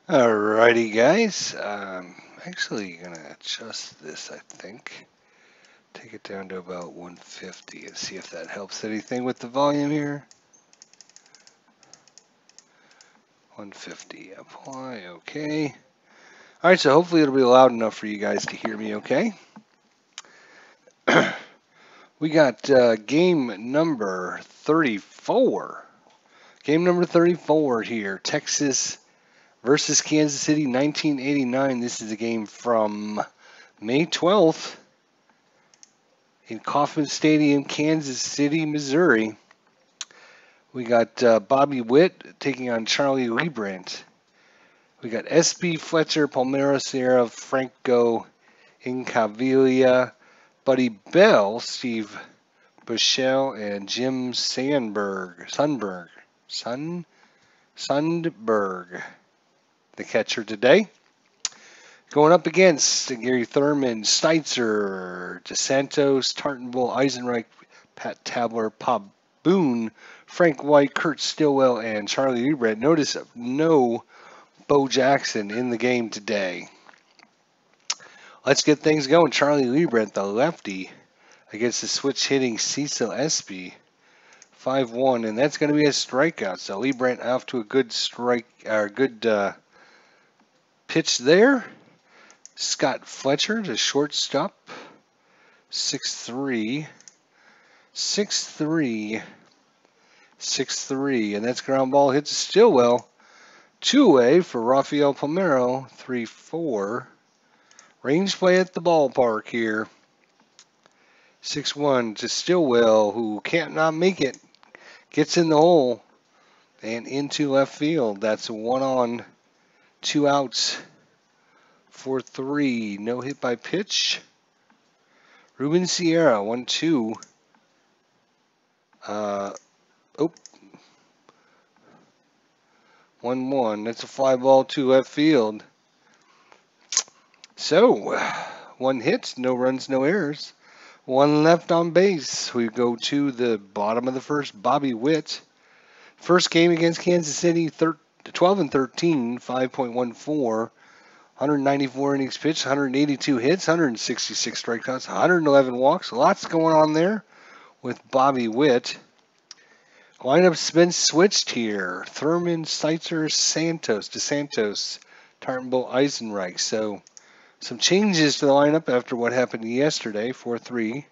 Alrighty, guys. Actually gonna adjust this, I think. Take it down to about 150 and see if that helps anything with the volume here. 150, apply, okay. Alright, so hopefully it'll be loud enough for you guys to hear me okay. We got game number 34. Game number 34 here. Texas versus Kansas City, 1989. This is a game from May 12th in Kauffman Stadium, Kansas City, Missouri. We got Bobby Witt taking on Charlie Liebrandt. We got S.B. Fletcher, Palmero Sierra, Franco Incaviglia, Buddy Bell, Steve Bushell, and Jim Sundberg, the catcher today. Going up against Gary Thurman, Steitzer, DeSantos, Tartanbull, Eisenreich, Pat Tabler, Pop Boone, Frank White, Kurt Stillwell, and Charlie Liebrandt. Notice no Bo Jackson in the game today. Let's get things going. Charlie Liebrandt, the lefty, against the switch hitting Cecil Espy, 5-1, and that's going to be a strikeout. So Liebrandt off to a good pitch there. Scott Fletcher to shortstop, 6-3, 6-3, 6-3, and that's ground ball hits Stillwell. 2-away for Rafael Palmero, 3-4. Range play at the ballpark here. 6-1 to Stillwell, who can't not make it. Gets in the hole and into left field. That's 1 on, 2 outs. 4-3. No hit by pitch. Ruben Sierra, 1-2. 1-1. That's a fly ball to left field. So, 1 hit, no runs, no errors. 1 left on base. We go to the bottom of the first. Bobby Witt. First game against Kansas City, 12-13, 5.14. 194 innings pitched, 182 hits, 166 strikeouts, 111 walks. Lots going on there with Bobby Witt. Lineup's been switched here. Thurman, Steitzer, DeSantos, Tartanbull, Eisenreich. So some changes to the lineup after what happened yesterday, 4-3.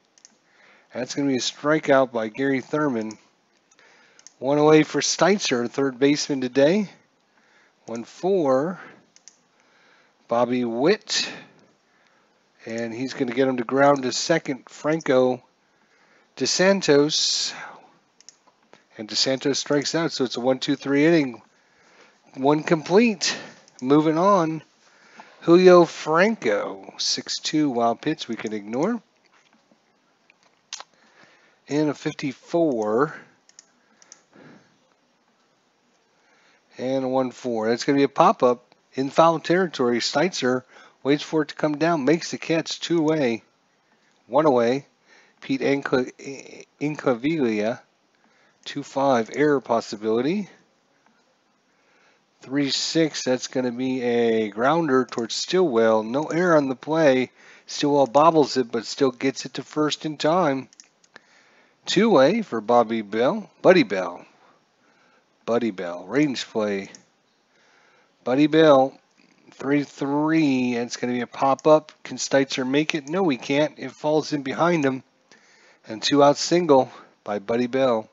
That's going to be a strikeout by Gary Thurman. 1 away for Steitzer, third baseman today. 1-4. Bobby Witt, and he's going to get him to ground to second. Franco DeSantos, and DeSantos strikes out, so it's a 1-2-3 inning. 1 complete. Moving on. Julio Franco, 6-2 wild pitch we can ignore. And a 54. And a 1-4. That's going to be a pop-up. In foul territory, Steitzer waits for it to come down, makes the catch, 2 away, 1 away. Pete Incaviglia, 2-5, error possibility. 3-6, that's going to be a grounder towards Stillwell. No error on the play. Stillwell bobbles it, but still gets it to first in time. 2 away for Buddy Bell. Range play. Buddy Bell, 3-3. It's going to be a pop-up. Can Steitzer make it? No, he can't. It falls in behind him. And 2-out single by Buddy Bell.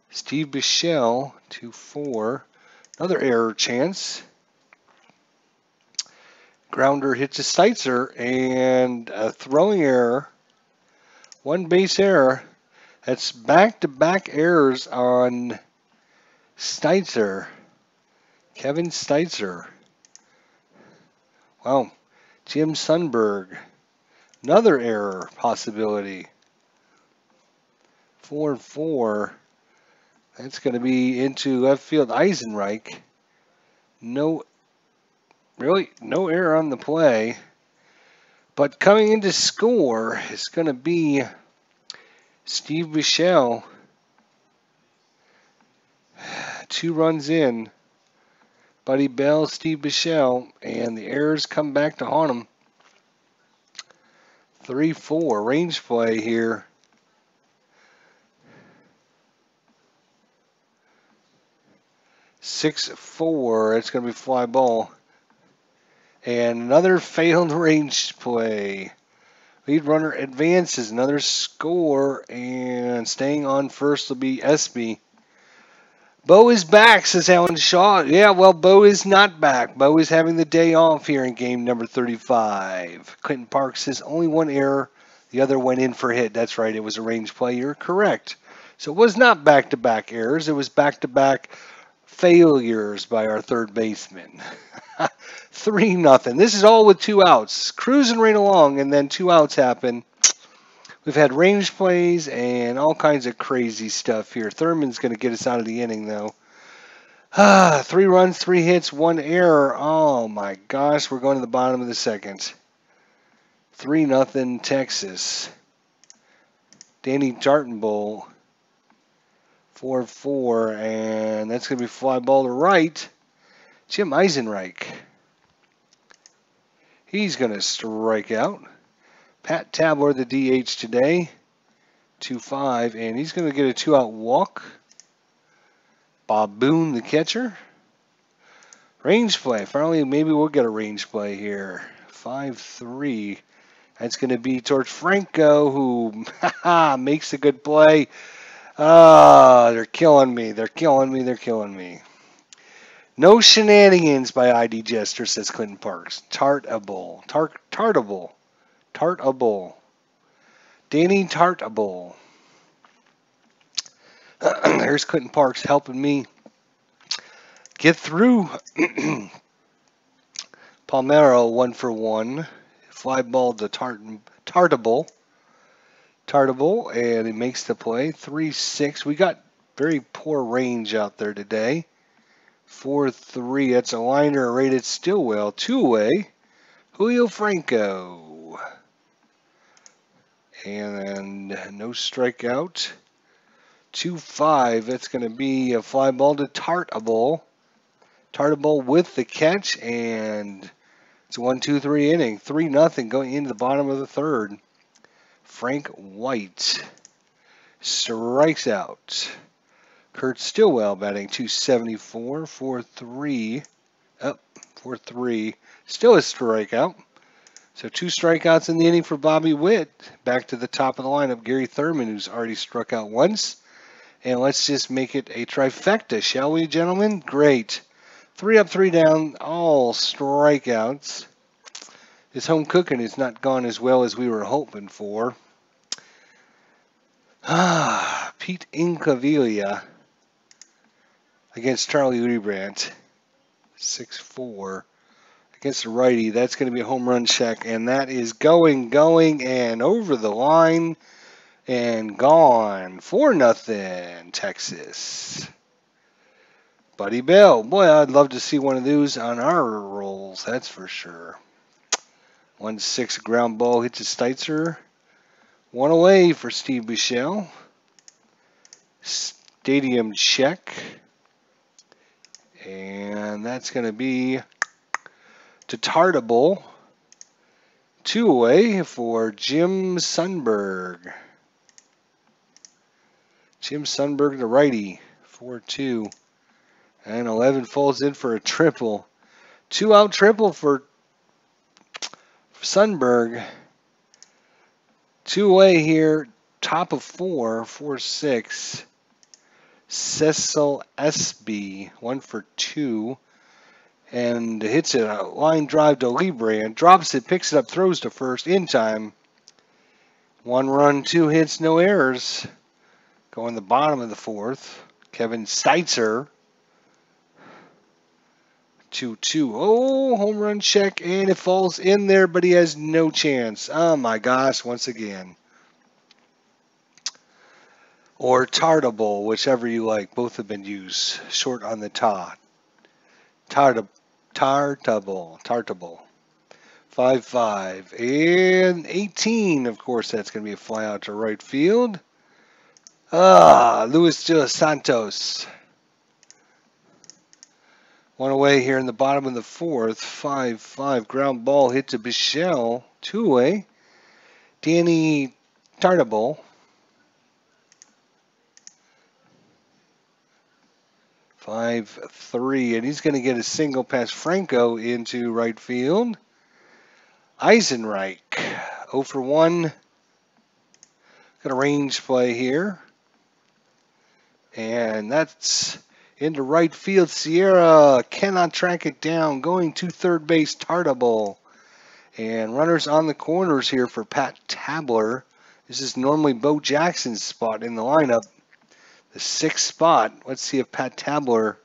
Steve Bushell, 2-4. Another error chance. Grounder hits a Steitzer, and a throwing error. 1 base error. That's back-to-back errors on Steitzer. Kevin Steitzer. Wow. Jim Sundberg. Another error possibility. 4-4. That's going to be into left field. Eisenreich. No error on the play. But coming in to score is going to be Steve Bushell. 2 runs in. Buddy Bell, Steve Bichelle, and the errors come back to haunt him. 3-4 range play here. Six four. It's going to be fly ball. And another failed range play. Lead runner advances. Another score. And staying on first will be SB. Bo is back, says Alan Shaw. Yeah, well, Bo is not back. Bo is having the day off here in game number 35. Clinton Parks says only one error. The other went in for a hit. That's right. It was a range play. You're correct. So it was not back-to-back errors. It was back-to-back failures by our third baseman. 3-0. This is all with 2 outs. Cruising right along, and then 2 outs happen. We've had range plays and all kinds of crazy stuff here. Thurman's going to get us out of the inning, though. 3 runs, 3 hits, 1 error. Oh, my gosh. We're going to the bottom of the second. 3-0 Texas. Danny Tartenbull. 4-4, and that's going to be fly ball to right. Jim Eisenreich. He's going to strike out. Pat Tabler, the DH today. 2-5, and he's going to get a 2-out walk. Bob Boone, the catcher. Range play. Finally, maybe we'll get a range play here. 5-3. That's going to be towards Franco, who makes a good play. They're killing me. They're killing me. They're killing me. No shenanigans by ID Jester, says Clinton Parks. Tartable. Tartable. Tartable. Danny Tartable. There's Clinton Parks helping me get through. Palmero 1-for-1. Fly ball to Tartable. Tartable, and he makes the play. 3-6. We got very poor range out there today. 4-3. That's a liner rated Stillwell. 2-way. Julio Franco. And no strikeout. 2-5. That's going to be a fly ball to Tartable. Tartable with the catch, and it's a 1-2-3 inning. 3-0 going into the bottom of the third. Frank White strikes out. Kurt Stillwell batting .274, 4-3. Up, 4-3. Still a strikeout. So 2 strikeouts in the inning for Bobby Witt. Back to the top of the lineup, Gary Thurman, who's already struck out once. And let's just make it a trifecta, shall we, gentlemen? Great. 3 up, 3 down, all strikeouts. His home cooking has not gone as well as we were hoping for. Pete Incaviglia against Charlie Udebrandt. 6-4 against the righty. That's going to be a home run check, and that is going, and over the line and gone. 4-0 Texas. Buddy Bell. Boy, I'd love to see one of those on our rolls, that's for sure. 1-6 ground ball hits a Steitzer. 1 away for Steve Bichelle. Stadium check. And that's going to be to Tartable. 2 away for Jim Sundberg. Jim Sundberg, the righty. 4-2. And 11 folds in for a triple. 2-out triple for Sundberg. 2 away here. Top of 4. 4-6. Cecil SB. 1-for-2. And hits a line drive to Lebrand. Drops it, picks it up, throws to first in time. 1 run, 2 hits, no errors. Going the bottom of the 4th. Kevin Steitzer. 2-2. Oh, home run check, and it falls in there, but he has no chance. Oh my gosh, once again. Or Tartable, whichever you like. Both have been used. Short on the ta. Tartable. 5-5. And 18, of course, that's going to be a fly out to right field. Luis de los Santos. One away here in the bottom of the fourth. 5-5 ground ball hit to Bichelle. 2 away. Danny Tartable. 5-3, and he's going to get a single past Franco into right field. Eisenreich, 0 for 1. Got a range play here. And that's into right field. Sierra cannot track it down. Going to third base, Tartable. And runners on the corners here for Pat Tabler. This is normally Bo Jackson's spot in the lineup. The 6th spot. Let's see if Pat Tabler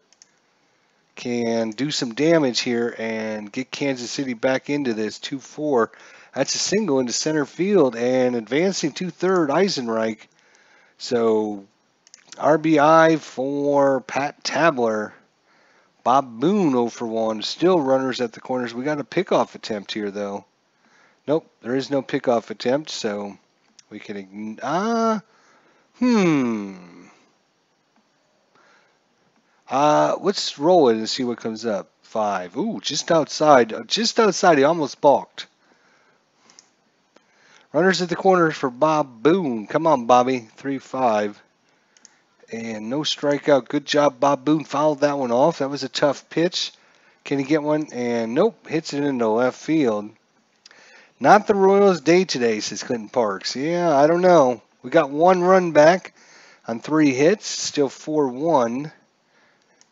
can do some damage here and get Kansas City back into this. 2-4. That's a single into center field and advancing to third, Eisenreich. So RBI for Pat Tabler. Bob Boone 0 for 1. Still runners at the corners. We got a pickoff attempt here, though. Nope, there is no pickoff attempt, so we can let's roll it and see what comes up. 5. Ooh, just outside. Just outside. He almost balked. Runners at the corners for Bob Boone. Come on, Bobby. 3-5. And no strikeout. Good job, Bob Boone. Fouled that one off. That was a tough pitch. Can he get one? And nope. Hits it into left field. Not the Royals' day today, says Clinton Parks. Yeah, I don't know. We got 1 run back on 3 hits. Still 4-1.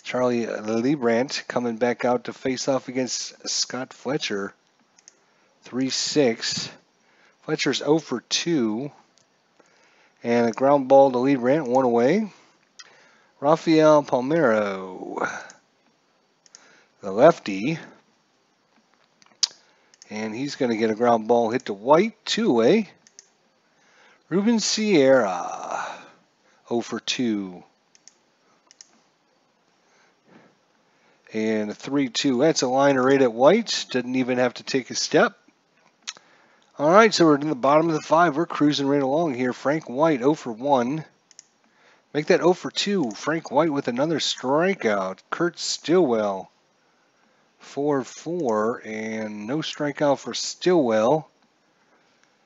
Charlie Leibrandt coming back out to face off against Scott Fletcher. 3-6. Fletcher's 0 for 2. And a ground ball to Leibrandt, 1 away. Rafael Palmeiro, the lefty. And he's going to get a ground ball hit to White, 2 away. Ruben Sierra, 0 for 2. And a 3-2. That's a liner right at White. Didn't even have to take a step. All right, so we're in the bottom of the 5. We're cruising right along here. Frank White, 0 for 1. Make that 0 for 2. Frank White with another strikeout. Kurt Stillwell, 4-4. And no strikeout for Stillwell.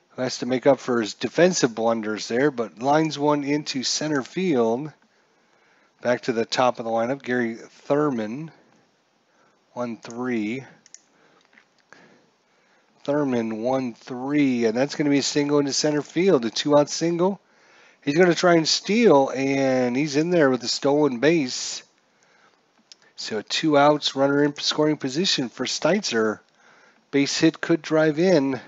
Who has to make up for his defensive blunders there, but lines one into center field. Back to the top of the lineup, Gary Thurman. 1-3. Thurman 1-3, and that's going to be a single into center field, a 2-out single. He's going to try and steal, and he's in there with a stolen base. So 2 outs, runner in scoring position for Steitzer. Base hit could drive in.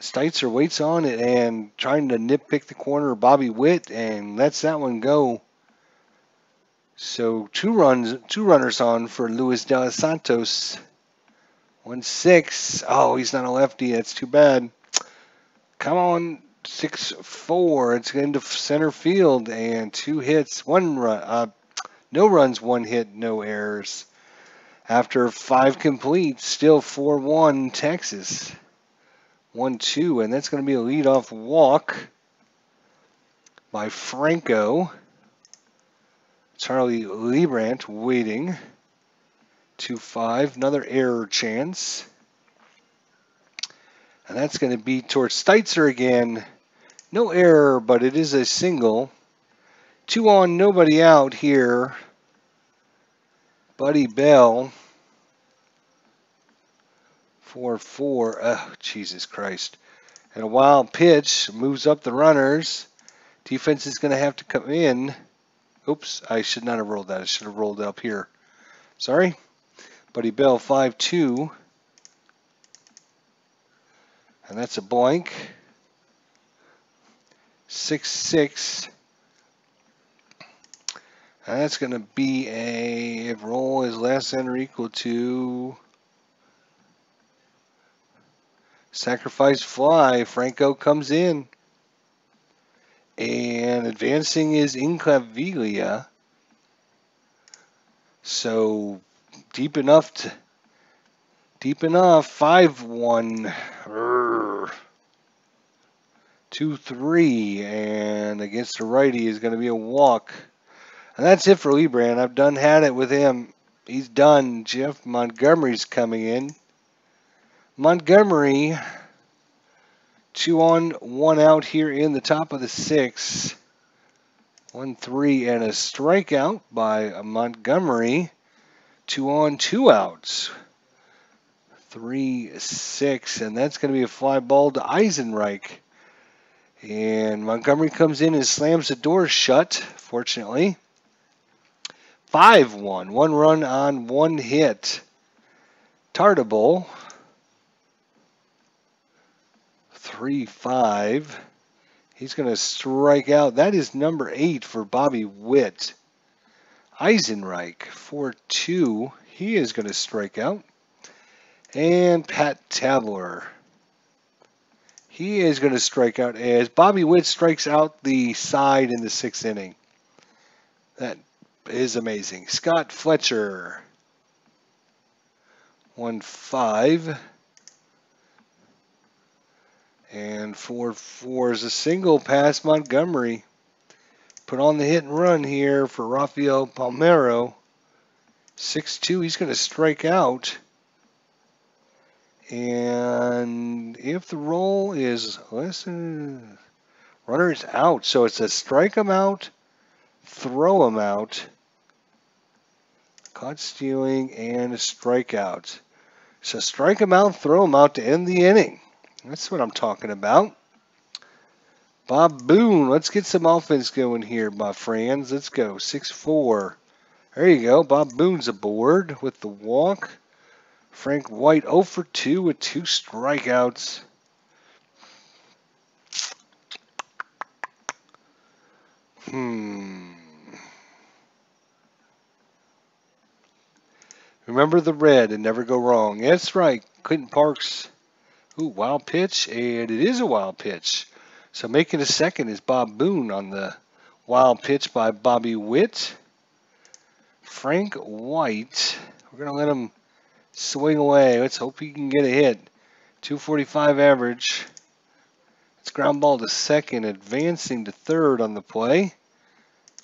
Steitzer waits on it and trying to nitpick the corner of Bobby Witt and lets that one go. So 2 runners on for Luis De Los Santos. 1-6. Oh, he's not a lefty. That's too bad. Come on, 6-4. It's into center field and 2 hits, 1 run. No runs, 1 hit, no errors. After 5 complete, still 4-1 Texas. 1-2, and that's going to be a leadoff walk by Franco. Charlie Leibrandt waiting. 2-5, another error chance. And that's going to be towards Steitzer again. No error, but it is a single. 2 on, nobody out here. Buddy Bell. 4-4. Oh, Jesus Christ. And a wild pitch moves up the runners. Defense is going to have to come in. Oops, I should not have rolled that. I should have rolled up here. Sorry. Buddy Bell, 5-2. And that's a blank. 6-6. And that's going to be a, if roll is less than or equal to sacrifice fly. Franco comes in. And advancing is Incaviglia. So deep enough. 5-1. 2-3. And against the righty is going to be a walk. And that's it for Leibrandt. I've done had it with him. he's done. Jeff Montgomery's coming in. Montgomery, 2 on, 1 out here in the top of the 6th. 1-3 and a strikeout by Montgomery. 2 on, 2 outs. 3-6, and that's going to be a fly ball to Eisenreich. And Montgomery comes in and slams the door shut, fortunately. 5-1, 1 run on 1 hit. Tartable, 3-5. He's going to strike out. That is number 8 for Bobby Witt. Eisenreich, 4-2. He is going to strike out. And Pat Tabler, he is going to strike out as Bobby Witt strikes out the side in the 6th inning. That is amazing. Scott Fletcher, 1-5. And 4-4 is a single past Montgomery. Put on the hit and run here for Rafael Palmeiro. 6-2, he's going to strike out. And if the roll is, listen, runner's out. So it's a strike him out, throw him out, caught stealing, and a strikeout. So strike him out, throw him out to end the inning. That's what I'm talking about. Bob Boone, let's get some offense going here, my friends. Let's go. 6-4. There you go. Bob Boone's aboard with the walk. Frank White 0 for 2 with 2 strikeouts. Remember the red and never go wrong. That's right. Clinton Parks. Ooh, wild pitch. And it is a wild pitch. So making a second is Bob Boone on the wild pitch by Bobby Witt. Frank White. We're going to let him swing away. Let's hope he can get a hit. 245 average. It's ground ball to second, advancing to third on the play.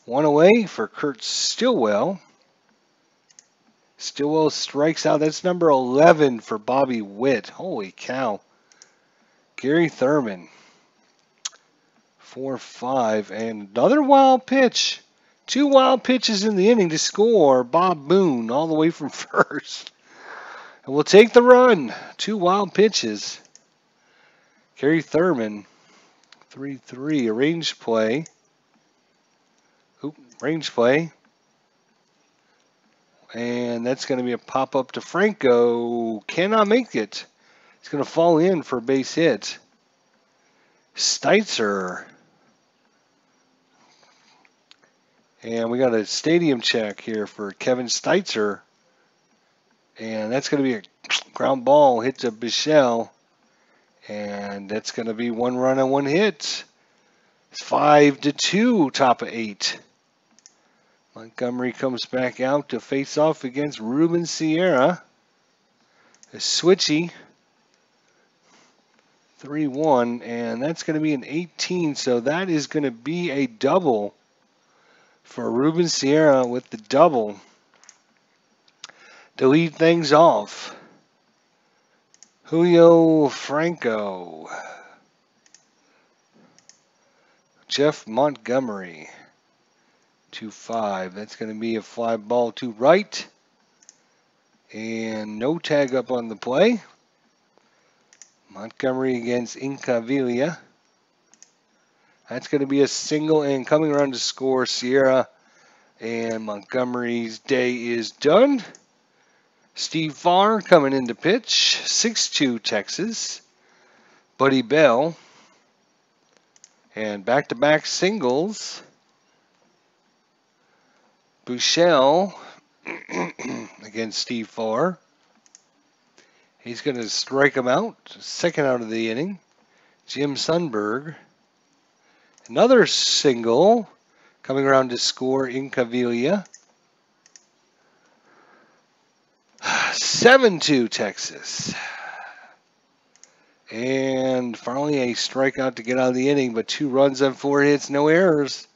1 away for Kurt Stillwell. Stillwell strikes out. That's number 11 for Bobby Witt. Holy cow. Gary Thurman. 4-5. And another wild pitch. 2 wild pitches in the inning to score. Bob Boone all the way from first. And we'll take the run. 2 wild pitches. Gary Thurman. 3-3. A range play. Range play. And that's going to be a pop-up to Franco. Cannot make it. It's going to fall in for a base hit. Steitzer. And we got a stadium check here for Kevin Steitzer. And that's going to be a ground ball hit to Bichelle. And that's going to be 1 run and 1 hit. It's 5-2, top of 8. Montgomery comes back out to face off against Ruben Sierra. A switchy. 3-1, and that's going to be an 18, so that is going to be a double for Ruben Sierra with the double to lead things off. Julio Franco. Jeff Montgomery. 2-5. That's going to be a fly ball to right. And no tag up on the play. Montgomery against Incaviglia. That's going to be a single, and coming around to score Sierra. And Montgomery's day is done. Steve Farr coming in to pitch. 6-2 Texas. Buddy Bell. And back-to-back singles. Bouchel against Steve Farr. He's going to strike him out. Second out of the inning. Jim Sundberg. Another single. Coming around to score Incaviglia. 7-2 Texas. And finally a strikeout to get out of the inning, but 2 runs on 4 hits, no errors.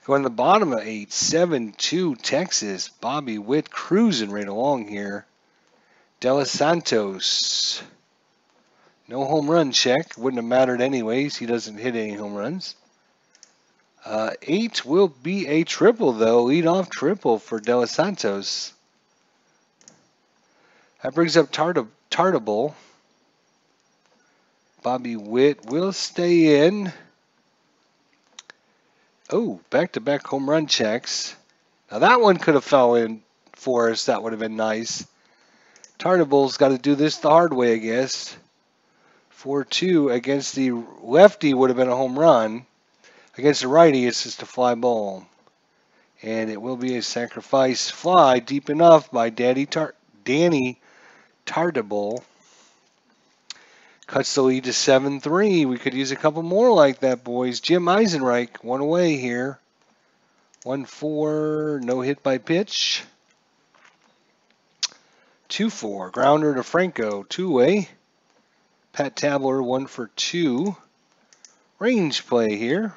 Going to the bottom of 8, 7-2 Texas. Bobby Witt cruising right along here. De Los Santos. No home run check. Wouldn't have mattered anyways. He doesn't hit any home runs. 8 will be a triple, though. Lead-off triple for De Los Santos. That brings up Tartable. Bobby Witt will stay in. Oh, back-to-back home run checks. Now that one could have fell in for us. That would have been nice. Tartable's got to do this the hard way, I guess. 4-2 against the lefty would have been a home run. Against the righty, it's just a fly ball. And it will be a sacrifice fly deep enough by Danny Tartable. Cuts the lead to 7-3. We could use a couple more like that, boys. Jim Eisenreich, one away here. 1-4, no hit by pitch. 2-4, grounder to Franco, 2 away. Pat Tabler, 1-for-2. Range play here.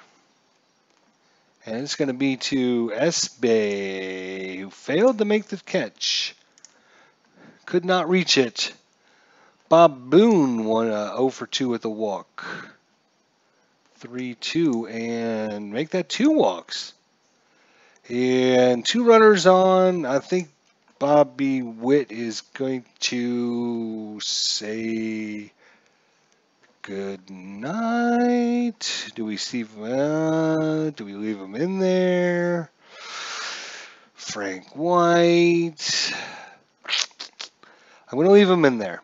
And it's going to be to Esbe, who failed to make the catch. Could not reach it. Bob Boone, 0-for-2 with a walk. 3-2, and make that 2 walks. And 2 runners on. I think Bobby Witt is going to say good night. Do we leave him in there? Frank White. I'm going to leave him in there.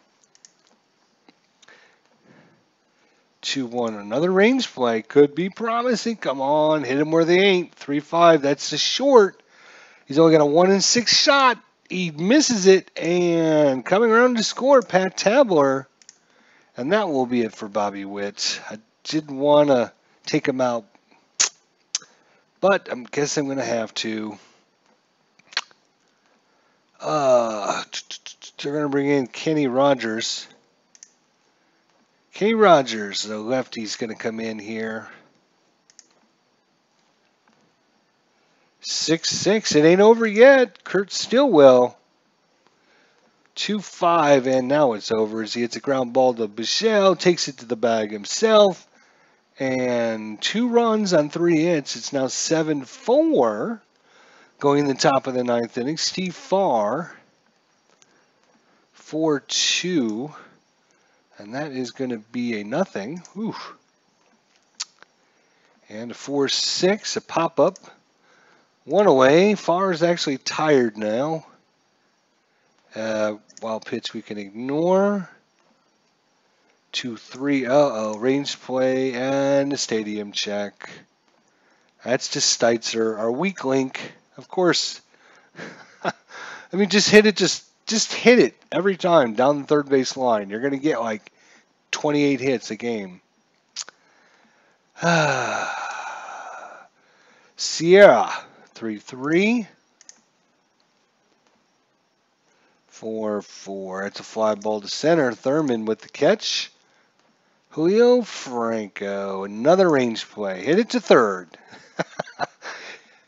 2-1. Another range play could be promising. Come on, hit him where they ain't. 3-5. That's a short. He's only got a 1-in-6 shot. He misses it, and coming around to score, Pat Tabler. And that will be it for Bobby Witt. I didn't want to take him out, but I guess I'm going to have to. They're going to bring in Kenny Rogers. Kenny Rogers, the lefty's going to come in here. 6-6. It ain't over yet. Kurt Stillwell. 2-5, and now it's over as he hits a ground ball to Bichelle, takes it to the bag himself, and 2 runs on 3 hits. It's now 7-4 going in the top of the 9th inning. Steve Farr, 4-2, and that is going to be a nothing. Oof. And a 4-6, a pop-up. 1 away. Farr is actually tired now. Wild pitch we can ignore. 2-3. Uh-oh. Range play and a stadium check. That's just Steitzer, our weak link. Of course. I mean, just hit it. Just hit it every time down the third base line. You're going to get like 28 hits a game. Sierra. 3-3. 4-4. It's a fly ball to center. Thurman with the catch. Julio Franco. Another range play. Hit it to third.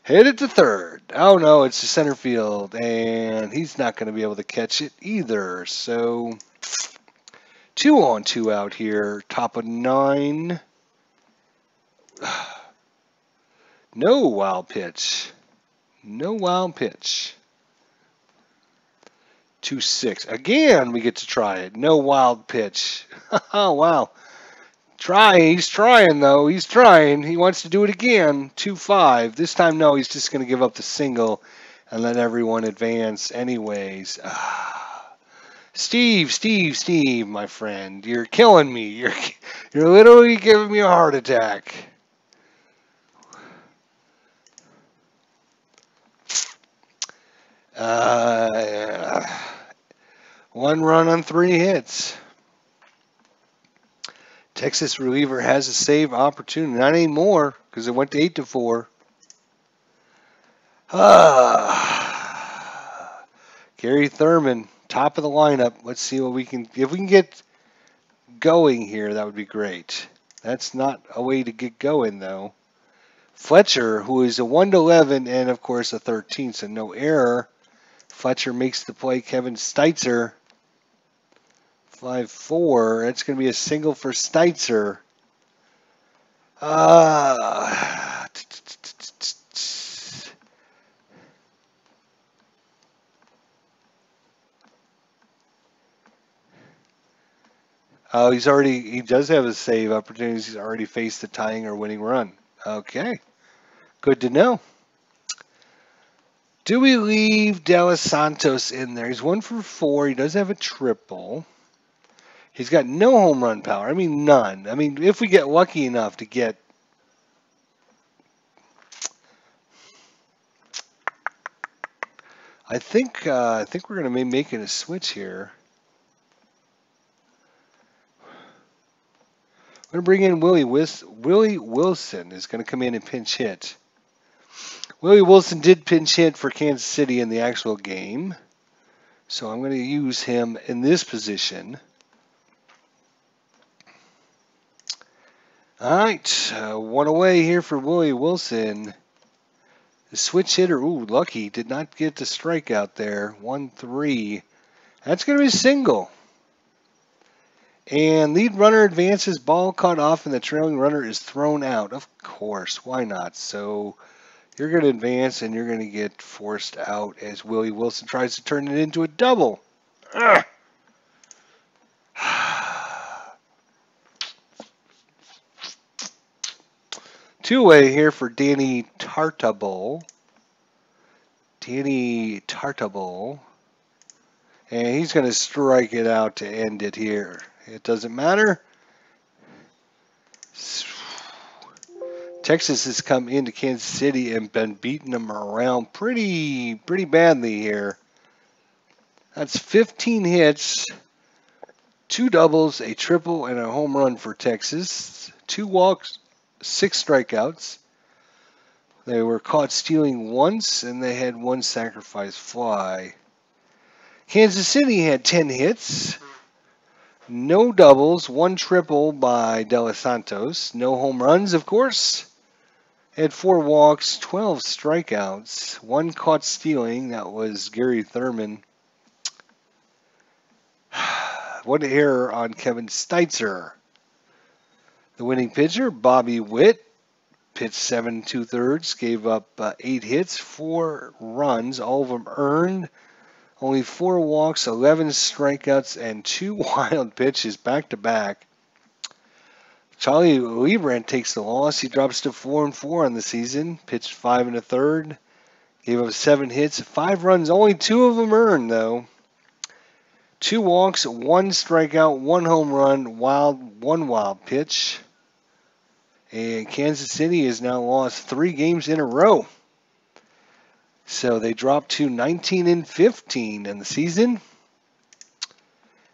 Hit it to third. Oh, no, it's to center field. And he's not going to be able to catch it either. So 2 on, 2 out here. Top of 9. No wild pitch. No wild pitch. 2-6. Again, we get to try it. No wild pitch. Oh, wow. He's trying, though. He's trying. He wants to do it again. 2-5. This time, no, he's just going to give up the single and let everyone advance anyways. Steve, my friend. You're killing me. You're literally giving me a heart attack. One run on 3 hits. Texas reliever has a save opportunity. Not anymore because it went to 8-4. Gary Thurman, top of the lineup. Let's see what we can. If we can get going here, that would be great. That's not a way to get going though. Fletcher, who is a 1-11 and, of course, a 13, so no error. Fletcher makes the play. Kevin Steitzer, 5-4. That's going to be a single for Steitzer. Oh, he does have a save opportunities. He's already faced the tying or winning run. Okay, good to know. Do we leave De Los Santos in there? He's 1-for-4. He does have a triple. He's got no home run power. I mean, none. I mean, if we get lucky enough to get... I think we're going to be making a switch here. We're going to bring in Willie Wilson is going to come in and pinch hit. Willie Wilson did pinch hit for Kansas City in the actual game. So I'm going to use him in this position. All right, one away here for Willie Wilson. The switch hitter, ooh, lucky, did not get the strikeout there. 1-3. That's going to be a single. And lead runner advances, ball caught off, and the trailing runner is thrown out. Of course, why not? So you're going to advance, and you're going to get forced out as Willie Wilson tries to turn it into a double. Ugh. Two-way here for Danny Tartabull. And he's going to strike it out to end it here. It doesn't matter. Texas has come into Kansas City and been beating them around pretty badly here. That's 15 hits, 2 doubles, a triple, and a home run for Texas. 2 walks, 6 strikeouts. They were caught stealing once, and they had 1 sacrifice fly. Kansas City had 10 hits, no doubles, 1 triple by De Los Santos, no home runs, of course. Had 4 walks, 12 strikeouts, 1 caught stealing. That was Gary Thurman. One error on Kevin Steitzer. The winning pitcher, Bobby Witt, pitched 7 2/3, gave up 8 hits, 4 runs, all of them earned. Only 4 walks, 11 strikeouts, and 2 wild pitches back to back. Charlie Leibrandt takes the loss. He drops to 4-4 on the season. Pitched 5 1/3, gave up 7 hits, 5 runs, only 2 of them earned though. 2 walks, 1 strikeout, 1 home run, 1 wild pitch. And Kansas City has now lost 3 games in a row. So they dropped to 19-15 in the season.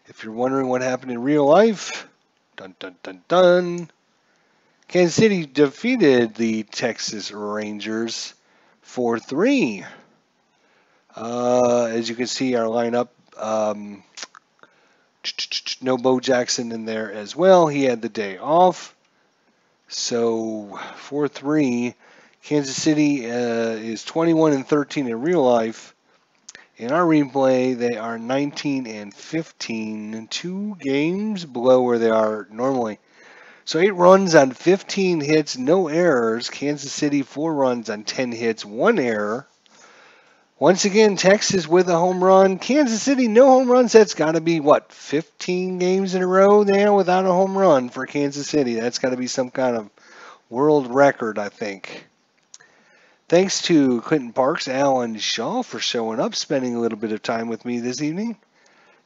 If you're wondering what happened in real life, dun dun dun dun. Kansas City defeated the Texas Rangers 4-3. As you can see, our lineup, no Bo Jackson in there as well. He had the day off. So 4-3. Kansas City is 21-13 in real life. In our replay, they are 19-15, 2 games below where they are normally. So 8 runs on 15 hits, no errors. Kansas City 4 runs on 10 hits, 1 error. Once again, Texas with a home run. Kansas City, no home runs. That's got to be, 15 games in a row there without a home run for Kansas City. That's got to be some kind of world record, I think. Thanks to Clinton Parks, Alan Shaw for showing up, spending a little bit of time with me this evening.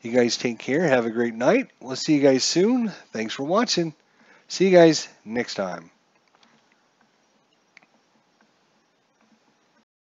You guys take care. Have a great night. We'll see you guys soon. Thanks for watching. See you guys next time.